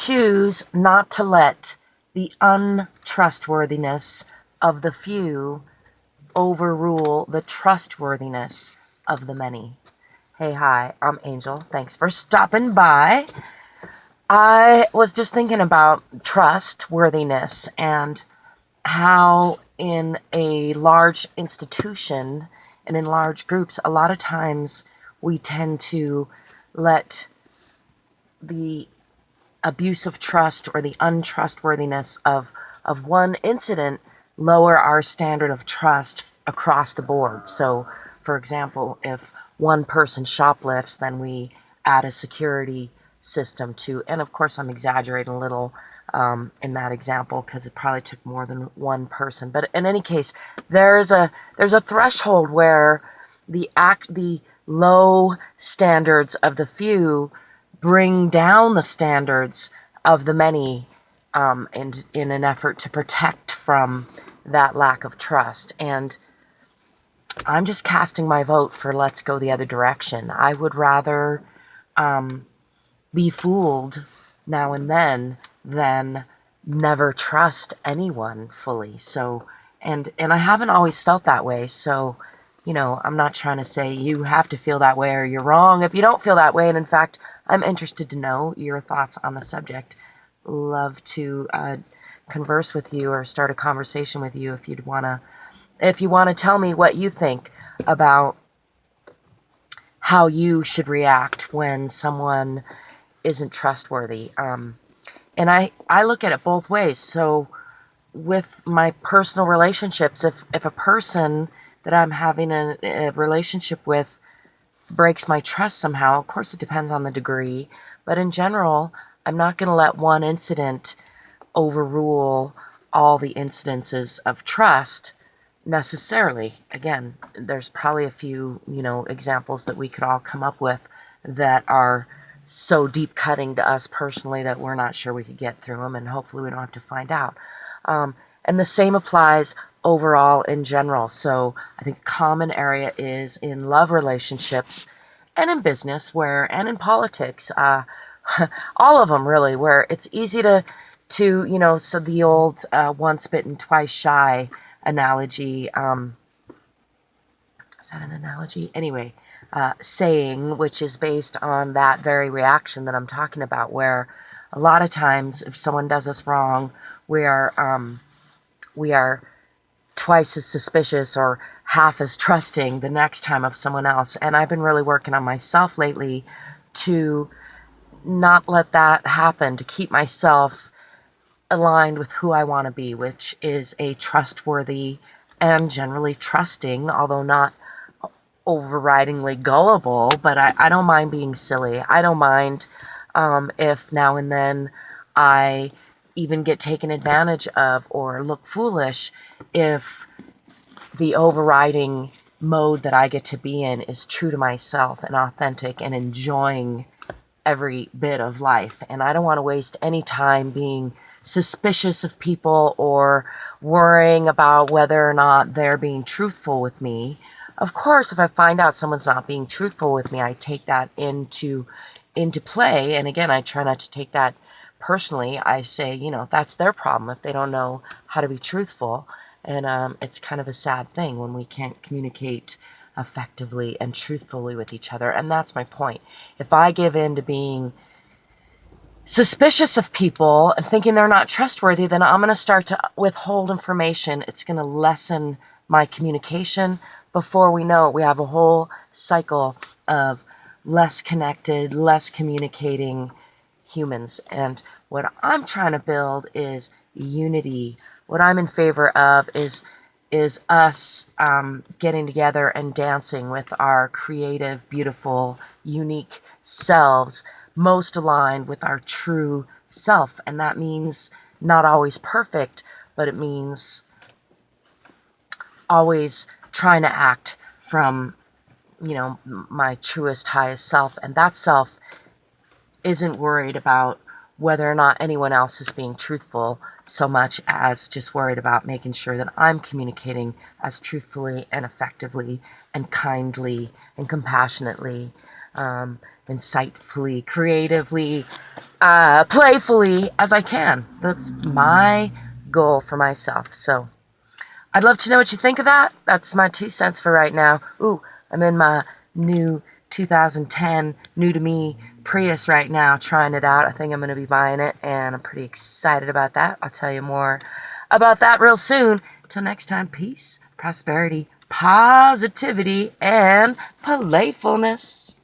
choose not to let the untrustworthiness of the few overrule the trustworthiness of the many. Hey, hi, I'm Angel. Thanks for stopping by. I was just thinking about trustworthiness and how in a large institution and in large groups, a lot of times we tend to let the abuse of trust or the untrustworthiness of one incident lower our standard of trust across the board. So, for example, if one person shoplifts, then we add a security system to, and of course I'm exaggerating a little in that example because it probably took more than one person. But in any case, there's a threshold where the low standards of the few bring down the standards of the many, and in an effort to protect from that lack of trust. And I'm just casting my vote for let's go the other direction. I would rather be fooled now and then than never trust anyone fully. So, and I haven't always felt that way. So, I'm not trying to say you have to feel that way or you're wrong if you don't feel that way. And in fact, I'm interested to know your thoughts on the subject. Love to converse with you or start a conversation with you if you want to tell me what you think about how you should react when someone isn't trustworthy. And I look at it both ways. So with my personal relationships, if a person that I'm having a relationship with breaks my trust somehow, of course it depends on the degree, but in general, I'm not going to let one incident overrule all the incidences of trust necessarily. Again, there's probably a few, examples that we could all come up with that are so deep cutting to us personally that we're not sure we could get through them, and hopefully we don't have to find out. And the same applies overall in general. So I think common area is in love relationships and in business and in politics, all of them really, where it's easy to so the old once bitten, twice shy analogy, is that an analogy? Anyway, saying, which is based on that very reaction that I'm talking about, where a lot of times if someone does us wrong, we are twice as suspicious or half as trusting the next time of someone else. And I've been really working on myself lately to not let that happen, to keep myself aligned with who I want to be, which is a trustworthy and generally trusting, although not overridingly gullible, but I don't mind being silly. I don't mind if now and then I even get taken advantage of or look foolish, if the overriding mode that I get to be in is true to myself and authentic and enjoying every bit of life. And I don't want to waste any time being suspicious of people or worrying about whether or not they're being truthful with me. Of course, if I find out someone's not being truthful with me, I take that into play. And again, I try not to take that personally. I say, that's their problem if they don't know how to be truthful. And it's kind of a sad thing when we can't communicate effectively and truthfully with each other. And that's my point. If I give in to being suspicious of people and thinking they're not trustworthy, then I'm going to start to withhold information. It's going to lessen my communication. Before we know it, we have a whole cycle of less connected, less communicating humans. And what I'm trying to build is unity. What I'm in favor of is us getting together and dancing with our creative, beautiful, unique selves, most aligned with our true self. And that means not always perfect, but it means always trying to act from, my truest, highest self. And that self isn't worried about whether or not anyone else is being truthful so much as just worried about making sure that I'm communicating as truthfully and effectively and kindly and compassionately insightfully, creatively, playfully as I can. That's my goal for myself. So I'd love to know what you think of that. That's my 2 cents for right now. Ooh, I'm in my new 2010 new to me Prius right now, trying it out. I think I'm going to be buying it, and I'm pretty excited about that. I'll tell you more about that real soon. Till next time, peace, prosperity, positivity, and playfulness.